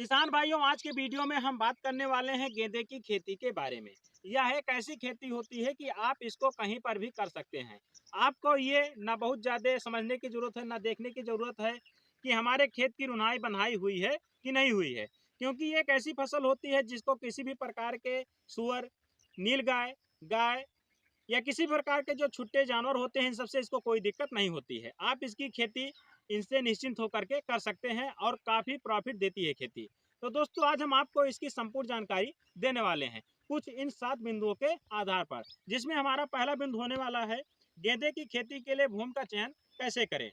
किसान भाइयों, आज के वीडियो में हम बात करने वाले हैं गेंदे की खेती के बारे में। यह एक ऐसी खेती होती है कि आप इसको कहीं पर भी कर सकते हैं। आपको ये ना बहुत ज़्यादा समझने की ज़रूरत है, ना देखने की ज़रूरत है कि हमारे खेत की रुनाई बंधाई हुई है कि नहीं हुई है, क्योंकि ये एक ऐसी फसल होती है जिसको किसी भी प्रकार के सुअर, नीलगाय, गाय या किसी प्रकार के जो छुट्टे जानवर होते हैं, इन सबसे इसको कोई दिक्कत नहीं होती है। आप इसकी खेती इनसे निश्चिंत होकर के कर सकते हैं और काफ़ी प्रॉफिट देती है खेती। तो दोस्तों, आज हम आपको इसकी संपूर्ण जानकारी देने वाले हैं कुछ इन 7 बिंदुओं के आधार पर, जिसमें हमारा पहला बिंदु होने वाला है गेंदे की खेती के लिए भूमि का चयन कैसे करें,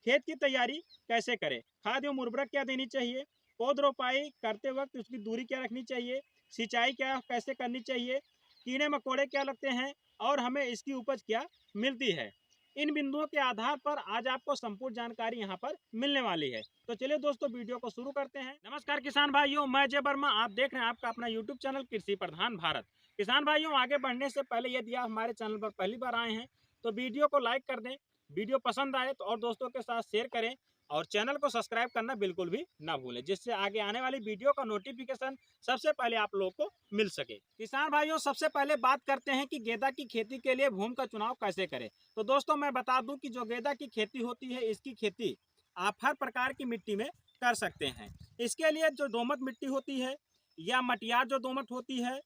खेत की तैयारी कैसे करें, खाद एवं उर्वरक क्या देनी चाहिए, पौध रोपाई करते वक्त उसकी दूरी क्या रखनी चाहिए, सिंचाई क्या कैसे करनी चाहिए, कीड़े मकोड़े क्या लगते हैं और हमें इसकी उपज क्या मिलती है। इन बिंदुओं के आधार पर आज आपको संपूर्ण जानकारी यहाँ पर मिलने वाली है। तो चलिए दोस्तों, वीडियो को शुरू करते हैं। नमस्कार किसान भाइयों, मैं जय वर्मा, आप देख रहे हैं आपका अपना यूट्यूब चैनल कृषि प्रधान भारत। किसान भाइयों, आगे बढ़ने से पहले यदि आप हमारे चैनल पर पहली बार आए हैं तो वीडियो को लाइक कर दें, वीडियो पसंद आए तो और दोस्तों के साथ शेयर करें और चैनल को सब्सक्राइब करना बिल्कुल भी ना भूलें, जिससे आगे आने वाली वीडियो का नोटिफिकेशन सबसे पहले आप लोगों को मिल सके। किसान भाइयों, सबसे पहले बात करते हैं कि गेंदा की खेती के लिए भूमि का चुनाव कैसे करें। तो दोस्तों, मैं बता दूं कि जो गेंदा की खेती होती है, इसकी खेती आप हर प्रकार की मिट्टी में कर सकते हैं। इसके लिए जो दोमट मिट्टी होती है या मटियार जो दोमट होती है,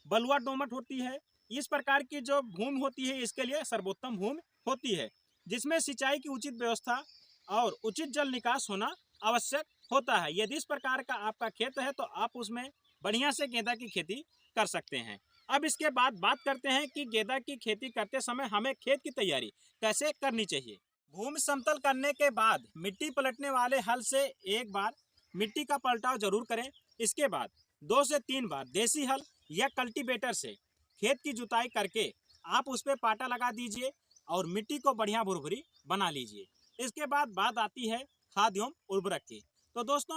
बलुआ दोमट होती है, इस प्रकार की जो भूमि होती है इसके लिए सर्वोत्तम भूमि होती है, जिसमें सिंचाई की उचित व्यवस्था और उचित जल निकास होना आवश्यक होता है। यदि इस प्रकार का आपका खेत है तो आप उसमें बढ़िया से गेंदा की खेती कर सकते हैं। अब इसके बाद बात करते हैं कि गेंदा की खेती करते समय हमें खेत की तैयारी कैसे करनी चाहिए। भूमि समतल करने के बाद मिट्टी पलटने वाले हल से एक बार मिट्टी का पलटाव जरूर करें। इसके बाद 2 से 3 बार देसी हल या कल्टीवेटर से खेत की जुताई करके आप उस पर पाटा लगा दीजिए और मिट्टी को बढ़िया भुरभुरी बना लीजिए। इसके बाद बात आती है खाद एवं उर्वरक की। तो दोस्तों,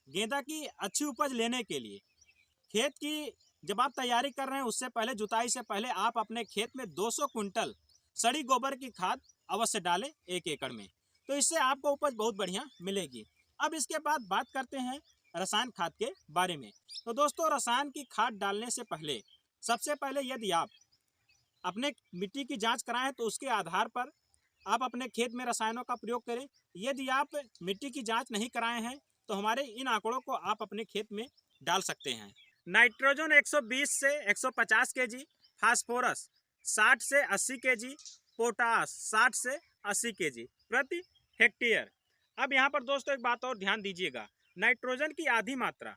गेंदा की अच्छी उपज लेने के लिए खेत की जब आप तैयारी कर रहे हैं उससे पहले, जुताई से पहले आप अपने खेत में 200 कुंटल सड़ी गोबर की खाद अवश्य डालें 1 एकड़ में। तो इससे आपको उपज बहुत बढ़िया मिलेगी। अब इसके बाद बात करते हैं रसायन खाद के बारे में। तो दोस्तों, रसायन की खाद डालने से पहले सबसे पहले यदि आप अपने मिट्टी की जांच कराएं तो उसके आधार पर आप अपने खेत में रसायनों का प्रयोग करें। यदि आप मिट्टी की जांच नहीं कराए हैं तो हमारे इन आंकड़ों को आप अपने खेत में डाल सकते हैं। नाइट्रोजन 120 से 150 केजी, फास्फोरस 60 से 80 केजी, पोटास 60 से 80 केजी प्रति हेक्टेयर। अब यहाँ पर दोस्तों एक बात और ध्यान दीजिएगा, नाइट्रोजन की आधी मात्रा,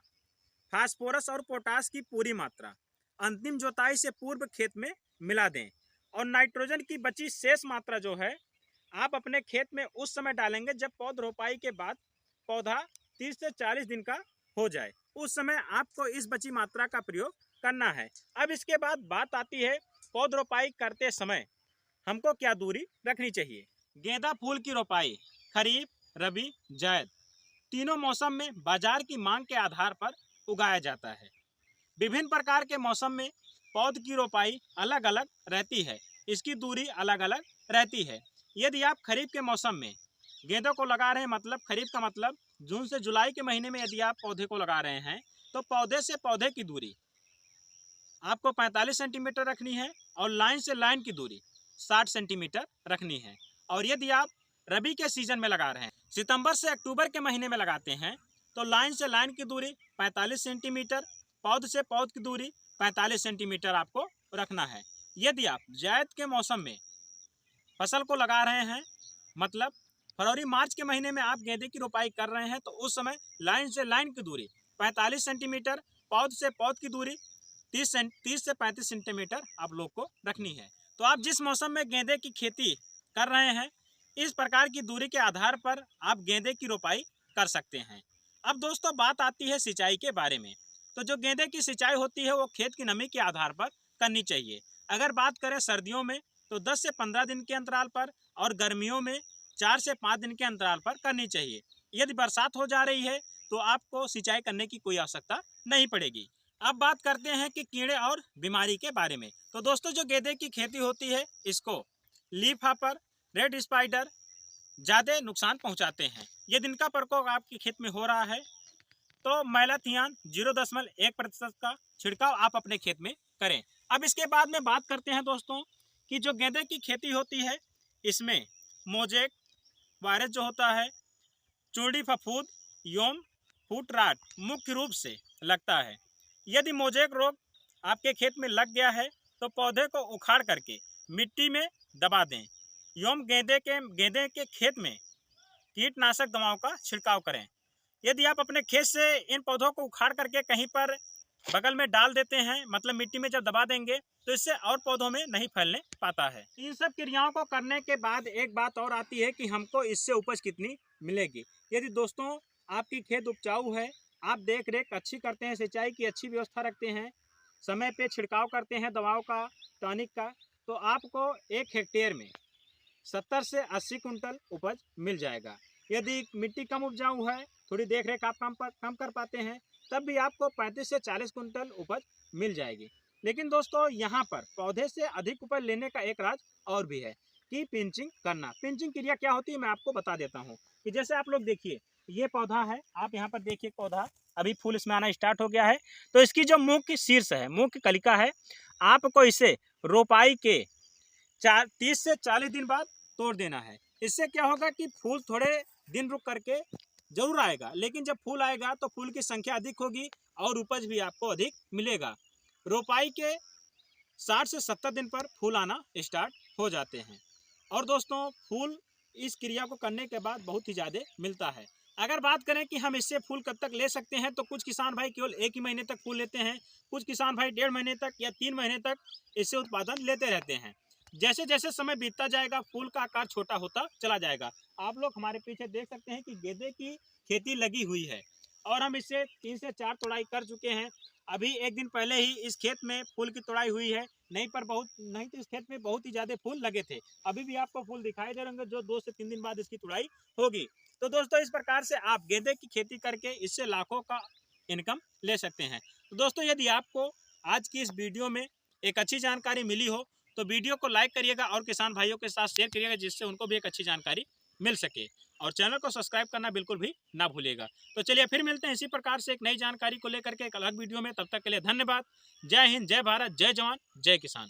फास्फोरस और पोटास की पूरी मात्रा अंतिम जोताई से पूर्व खेत में मिला दें और नाइट्रोजन की बची शेष मात्रा जो है आप अपने खेत में उस समय डालेंगे जब पौध रोपाई के बाद पौधा 30 से 40 दिन का हो जाए। उस समय आपको इस बची मात्रा का प्रयोग करना है। अब इसके बाद बात आती है पौध रोपाई करते समय हमको क्या दूरी रखनी चाहिए। गेंदा फूल की रोपाई खरीफ, रबी, जायद तीनों मौसम में बाजार की मांग के आधार पर उगाया जाता है। विभिन्न प्रकार के मौसम में पौध की रोपाई अलग अलग रहती है, इसकी दूरी अलग अलग रहती है। यदि आप खरीफ के मौसम में गेंदों को लगा रहे हैं, मतलब खरीफ का मतलब जून से जुलाई के महीने में यदि आप पौधे को लगा रहे हैं तो पौधे से पौधे की दूरी आपको 45 सेंटीमीटर रखनी है और लाइन से लाइन की दूरी 60 सेंटीमीटर रखनी है। और यदि आप रबी के सीजन में लगा रहे हैं, सितंबर से अक्टूबर के महीने में लगाते हैं, तो लाइन से लाइन की दूरी 45 सेंटीमीटर, पौध से पौध की दूरी 45 सेंटीमीटर आपको रखना है। यदि आप जायद के मौसम में फसल को लगा रहे हैं, मतलब फरवरी मार्च के महीने में आप गेंदे की रोपाई कर रहे हैं, तो उस समय लाइन से लाइन की दूरी 45 सेंटीमीटर, पौध से पौध की दूरी 30 से 35 सेंटीमीटर आप लोग को रखनी है। तो आप जिस मौसम में गेंदे की खेती कर रहे हैं, इस प्रकार की दूरी के आधार पर आप गेंदे की रोपाई कर सकते हैं। अब दोस्तों, बात आती है सिंचाई के बारे में। तो जो गेंदे की सिंचाई होती है वो खेत की नमी के आधार पर करनी चाहिए। अगर बात करें सर्दियों में तो 10 से 15 दिन के अंतराल पर और गर्मियों में 4 से 5 दिन के अंतराल पर करनी चाहिए। यदि बरसात हो जा रही है तो आपको सिंचाई करने की कोई आवश्यकता नहीं पड़ेगी। अब बात करते हैं कि कीड़े और बीमारी के बारे में। तो दोस्तों, जो गेंदे की खेती होती है इसको लीफ हॉपर, रेड स्पाइडर ज़्यादा नुकसान पहुंचाते हैं। यदि इनका प्रकोप आपके खेत में हो रहा है तो मैलाथियान 0.1% का छिड़काव आप अपने खेत में करें। अब इसके बाद में बात करते हैं दोस्तों कि जो गेंदे की खेती होती है इसमें मोजेक वायरस जो होता है, चूड़ी फफूंद, योम, फूट राट मुख्य रूप से लगता है। यदि मोजेक रोग आपके खेत में लग गया है तो पौधे को उखाड़ करके मिट्टी में दबा दें। योम गेंदे के खेत में कीटनाशक दवाओं का छिड़काव करें। यदि आप अपने खेत से इन पौधों को उखाड़ करके कहीं पर बगल में डाल देते हैं, मतलब मिट्टी में जब दबा देंगे तो इससे और पौधों में नहीं फैलने पाता है। इन सब क्रियाओं को करने के बाद एक बात और आती है कि हमको इससे उपज कितनी मिलेगी। यदि दोस्तों आपकी खेत उपजाऊ है, आप देख रेख अच्छी करते हैं, सिंचाई की अच्छी व्यवस्था रखते हैं, समय पे छिड़काव करते हैं दवाओं का, टॉनिक का, तो आपको 1 हेक्टेयर में 70 से 80 कुंटल उपज मिल जाएगा। यदि मिट्टी कम उपजाऊ है, थोड़ी देख रेख आप कम कर पाते हैं, तब भी आपको 35 से 40 कुंटल उपज मिल जाएगी। लेकिन दोस्तों यहाँ पर पौधे से अधिक उपज लेने का एक राज और भी है कि पिंचिंग करना। पिंचिंग क्रिया क्या होती है मैं आपको बता देता हूँ कि जैसे आप लोग देखिए ये पौधा है, आप यहाँ पर देखिए पौधा अभी फूल इसमें आना स्टार्ट हो गया है, तो इसकी जो मुख्य शीर्ष है, मुख्य कलिका है, आपको इसे रोपाई के 30 से 40 दिन बाद तोड़ देना है। इससे क्या होगा कि फूल थोड़े दिन रुक करके जरूर आएगा, लेकिन जब फूल आएगा तो फूल की संख्या अधिक होगी और उपज भी आपको अधिक मिलेगा। रोपाई के 60 से 70 दिन पर फूल आना स्टार्ट हो जाते हैं। और दोस्तों फूल इस क्रिया को करने के बाद बहुत ही ज़्यादा मिलता है। अगर बात करें कि हम इससे फूल कब तक ले सकते हैं, तो कुछ किसान भाई केवल 1 ही महीने तक फूल लेते हैं, कुछ किसान भाई 1.5 महीने तक या 3 महीने तक इससे उत्पादन लेते रहते हैं। जैसे जैसे समय बीतता जाएगा फूल का आकार छोटा होता चला जाएगा। आप लोग हमारे पीछे देख सकते हैं कि गेंदे की खेती लगी हुई है और हम इससे 3 से 4 तोड़ाई कर चुके हैं। अभी एक दिन पहले ही इस खेत में फूल की तोड़ाई हुई है, नहीं तो इस खेत में बहुत ही ज़्यादा फूल लगे थे। अभी भी आपको फूल दिखाई दे रहे होंगे, जो 2 से 3 दिन बाद इसकी तोड़ाई होगी। तो दोस्तों इस प्रकार से आप गेंदे की खेती करके इससे लाखों का इनकम ले सकते हैं। तो दोस्तों यदि आपको आज की इस वीडियो में एक अच्छी जानकारी मिली हो तो वीडियो को लाइक करिएगा और किसान भाइयों के साथ शेयर करिएगा, जिससे उनको भी एक अच्छी जानकारी मिल सके। और चैनल को सब्सक्राइब करना बिल्कुल भी ना भूलिएगा। तो चलिए फिर मिलते हैं इसी प्रकार से एक नई जानकारी को लेकर के एक अलग वीडियो में। तब तक के लिए धन्यवाद। जय हिंद, जय भारत, जय जवान, जय किसान।